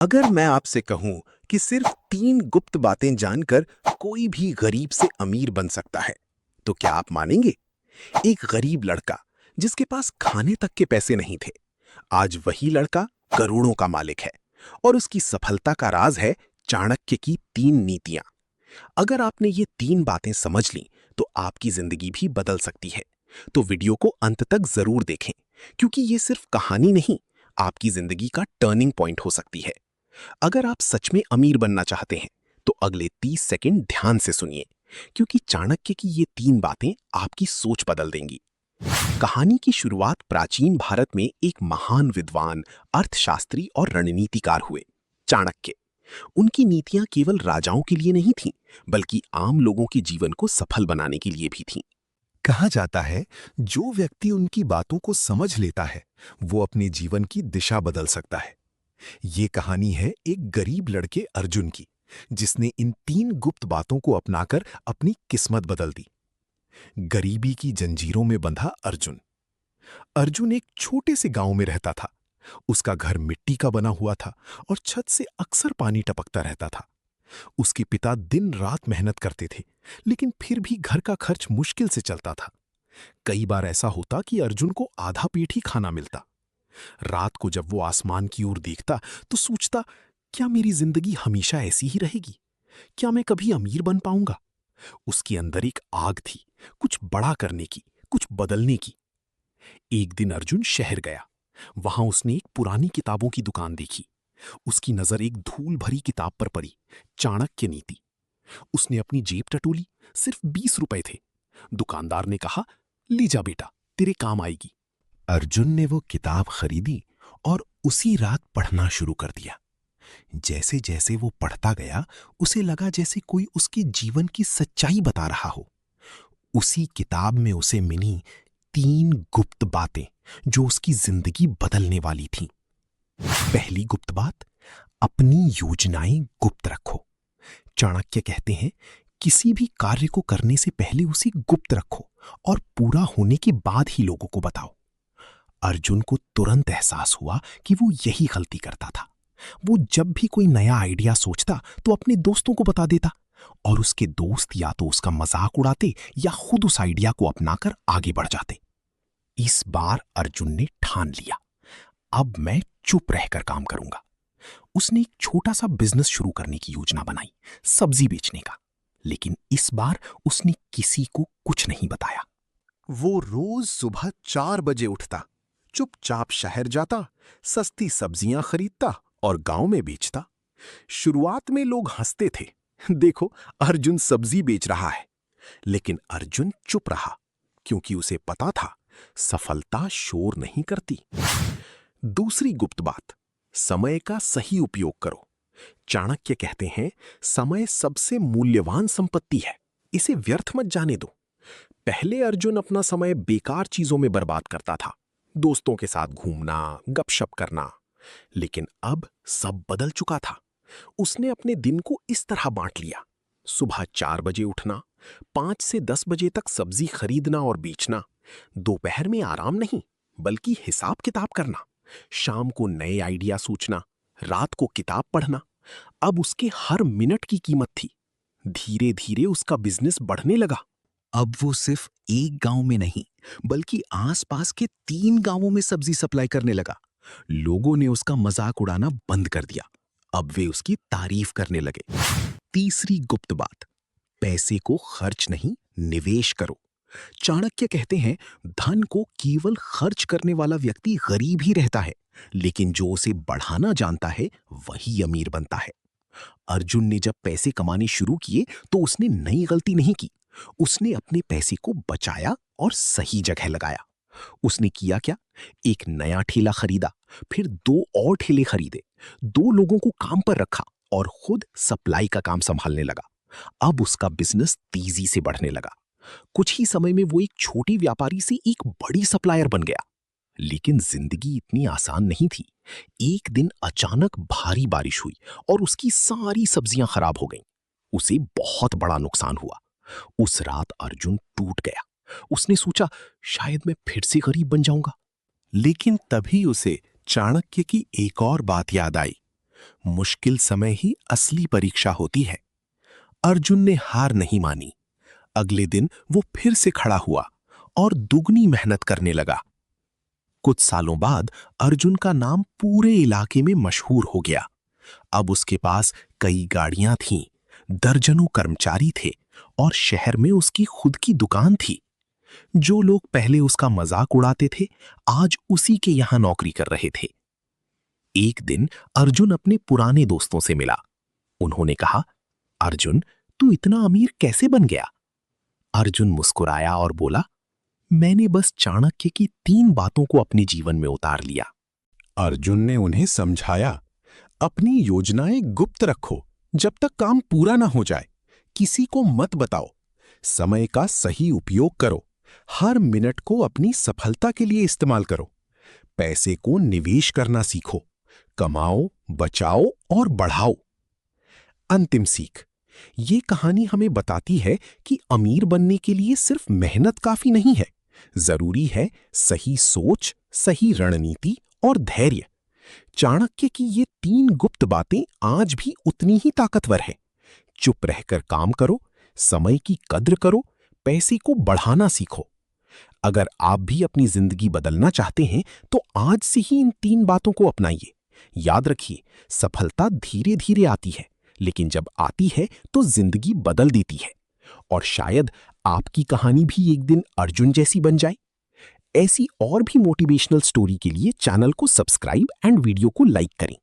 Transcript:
अगर मैं आपसे कहूं कि सिर्फ 3 गुप्त बातें जानकर कोई भी गरीब से अमीर बन सकता है, तो क्या आप मानेंगे? एक गरीब लड़का जिसके पास खाने तक के पैसे नहीं थे, आज वही लड़का करोड़ों का मालिक है। और उसकी सफलता का राज है चाणक्य की 3 नीतियां। अगर आपने ये 3 बातें समझ ली, तो आपकी जिंदगी भी बदल सकती है। तो वीडियो को अंत तक जरूर देखें, क्योंकि ये सिर्फ कहानी नहीं, आपकी जिंदगी का टर्निंग पॉइंट हो सकती है। अगर आप सच में अमीर बनना चाहते हैं, तो अगले 30 सेकंड ध्यान से सुनिए, क्योंकि चाणक्य की ये 3 बातें आपकी सोच बदल देंगी। कहानी की शुरुआत प्राचीन भारत में एक महान विद्वान, अर्थशास्त्री और रणनीतिकार हुए, चाणक्य। उनकी नीतियां केवल राजाओं के लिए नहीं थीं, बल्कि आम लोगों के जीवन को सफल बनाने के लिए भी थीं। कहा जाता है, जो व्यक्ति उनकी बातों को समझ लेता है, वो अपने जीवन की दिशा बदल सकता है। ये कहानी है एक गरीब लड़के अर्जुन की, जिसने इन 3 गुप्त बातों को अपनाकर अपनी किस्मत बदल दी। गरीबी की जंजीरों में बंधा अर्जुन। अर्जुन एक छोटे से गांव में रहता था। उसका घर मिट्टी का बना हुआ था और छत से अक्सर पानी टपकता रहता था। उसके पिता दिन रात मेहनत करते थे, लेकिन फिर भी घर का खर्च मुश्किल से चलता था। कई बार ऐसा होता कि अर्जुन को आधा पेट ही खाना मिलता। रात को जब वो आसमान की ओर देखता, तो सोचता, क्या मेरी जिंदगी हमेशा ऐसी ही रहेगी? क्या मैं कभी अमीर बन पाऊंगा? उसके अंदर एक आग थी, कुछ बड़ा करने की, कुछ बदलने की। एक दिन अर्जुन शहर गया। वहां उसने एक पुरानी किताबों की दुकान देखी। उसकी नजर एक धूल भरी किताब पर पड़ी, चाणक्य नीति। उसने अपनी जेब टटोली, सिर्फ 20 रुपए थे। दुकानदार ने कहा, ले जा बेटा, तेरे काम आएगी। अर्जुन ने वो किताब खरीदी और उसी रात पढ़ना शुरू कर दिया। जैसे जैसे वो पढ़ता गया, उसे लगा जैसे कोई उसके जीवन की सच्चाई बता रहा हो। उसी किताब में उसे मिली 3 गुप्त बातें, जो उसकी जिंदगी बदलने वाली थीं। पहली गुप्त बात, अपनी योजनाएं गुप्त रखो। चाणक्य कहते हैं, किसी भी कार्य को करने से पहले उसे गुप्त रखो और पूरा होने के बाद ही लोगों को बताओ। अर्जुन को तुरंत एहसास हुआ कि वो यही गलती करता था। वो जब भी कोई नया आइडिया सोचता, तो अपने दोस्तों को बता देता, और उसके दोस्त या तो उसका मजाक उड़ाते या खुद उस आइडिया को अपनाकर आगे बढ़ जाते। इस बार अर्जुन ने ठान लिया, अब मैं चुप रहकर काम करूंगा। उसने एक छोटा सा बिजनेस शुरू करने की योजना बनाई, सब्जी बेचने का। लेकिन इस बार उसने किसी को कुछ नहीं बताया। वो रोज सुबह 4 बजे उठता, चुपचाप शहर जाता, सस्ती सब्जियां खरीदता और गांव में बेचता। शुरुआत में लोग हंसते थे, देखो अर्जुन सब्जी बेच रहा है। लेकिन अर्जुन चुप रहा, क्योंकि उसे पता था सफलता शोर नहीं करती। दूसरी गुप्त बात, समय का सही उपयोग करो। चाणक्य कहते हैं, समय सबसे मूल्यवान संपत्ति है, इसे व्यर्थ मत जाने दो। पहले अर्जुन अपना समय बेकार चीजों में बर्बाद करता था, दोस्तों के साथ घूमना, गपशप करना। लेकिन अब सब बदल चुका था। उसने अपने दिन को इस तरह बांट लिया, सुबह 4 बजे उठना, 5 से 10 बजे तक सब्जी खरीदना और बेचना, दोपहर में आराम नहीं बल्कि हिसाब किताब करना, शाम को नए आइडिया सोचना, रात को किताब पढ़ना। अब उसके हर मिनट की कीमत थी। धीरे धीरे उसका बिजनेस बढ़ने लगा। अब वो सिर्फ एक गांव में नहीं, बल्कि आसपास के 3 गांवों में सब्जी सप्लाई करने लगा। लोगों ने उसका मजाक उड़ाना बंद कर दिया, अब वे उसकी तारीफ करने लगे। तीसरी गुप्त बात, पैसे को खर्च नहीं, निवेश करो। चाणक्य कहते हैं, धन को केवल खर्च करने वाला व्यक्ति गरीब ही रहता है, लेकिन जो उसे बढ़ाना जानता है, वही अमीर बनता है। अर्जुन ने जब पैसे कमाने शुरू किए, तो उसने नई गलती नहीं की। उसने अपने पैसे को बचाया और सही जगह लगाया। उसने किया क्या? एक नया ठेला खरीदा, फिर 2 और ठेले खरीदे, 2 लोगों को काम पर रखा और खुद सप्लाई का काम संभालने लगा। अब उसका बिजनेस तेजी से बढ़ने लगा। कुछ ही समय में वो एक छोटी व्यापारी से एक बड़ी सप्लायर बन गया। लेकिन जिंदगी इतनी आसान नहीं थी। एक दिन अचानक भारी बारिश हुई और उसकी सारी सब्जियां खराब हो गईं। उसे बहुत बड़ा नुकसान हुआ। उस रात अर्जुन टूट गया। उसने सोचा, शायद मैं फिर से गरीब बन जाऊंगा। लेकिन तभी उसे चाणक्य की एक और बात याद आई। मुश्किल समय ही असली परीक्षा होती है। अर्जुन ने हार नहीं मानी। अगले दिन वो फिर से खड़ा हुआ और दुगनी मेहनत करने लगा। कुछ सालों बाद अर्जुन का नाम पूरे इलाके में मशहूर हो गया। अब उसके पास कई गाड़ियां थीं, दर्जनों कर्मचारी थे और शहर में उसकी खुद की दुकान थी। जो लोग पहले उसका मजाक उड़ाते थे, आज उसी के यहां नौकरी कर रहे थे। एक दिन अर्जुन अपने पुराने दोस्तों से मिला। उन्होंने कहा, अर्जुन, तू इतना अमीर कैसे बन गया? अर्जुन मुस्कुराया और बोला, मैंने बस चाणक्य की 3 बातों को अपने जीवन में उतार लिया। अर्जुन ने उन्हें समझाया, अपनी योजनाएं गुप्त रखो जब तक काम पूरा ना हो जाए। किसी को मत बताओ। समय का सही उपयोग करो। हर मिनट को अपनी सफलता के लिए इस्तेमाल करो। पैसे को निवेश करना सीखो। कमाओ, बचाओ और बढ़ाओ। अंतिम सीख। ये कहानी हमें बताती है कि अमीर बनने के लिए सिर्फ मेहनत काफी नहीं है। जरूरी है सही सोच, सही रणनीति और धैर्य। चाणक्य की ये 3 गुप्त बातें आज भी उतनी ही ताकतवर हैं। चुप रहकर काम करो, समय की कद्र करो, पैसे को बढ़ाना सीखो। अगर आप भी अपनी जिंदगी बदलना चाहते हैं तो आज से ही इन 3 बातों को अपनाइए। याद रखिए, सफलता धीरे धीरे आती है, लेकिन जब आती है तो जिंदगी बदल देती है। और शायद आपकी कहानी भी एक दिन अर्जुन जैसी बन जाए। ऐसी और भी मोटिवेशनल स्टोरी के लिए चैनल को सब्सक्राइब एंड वीडियो को लाइक करें।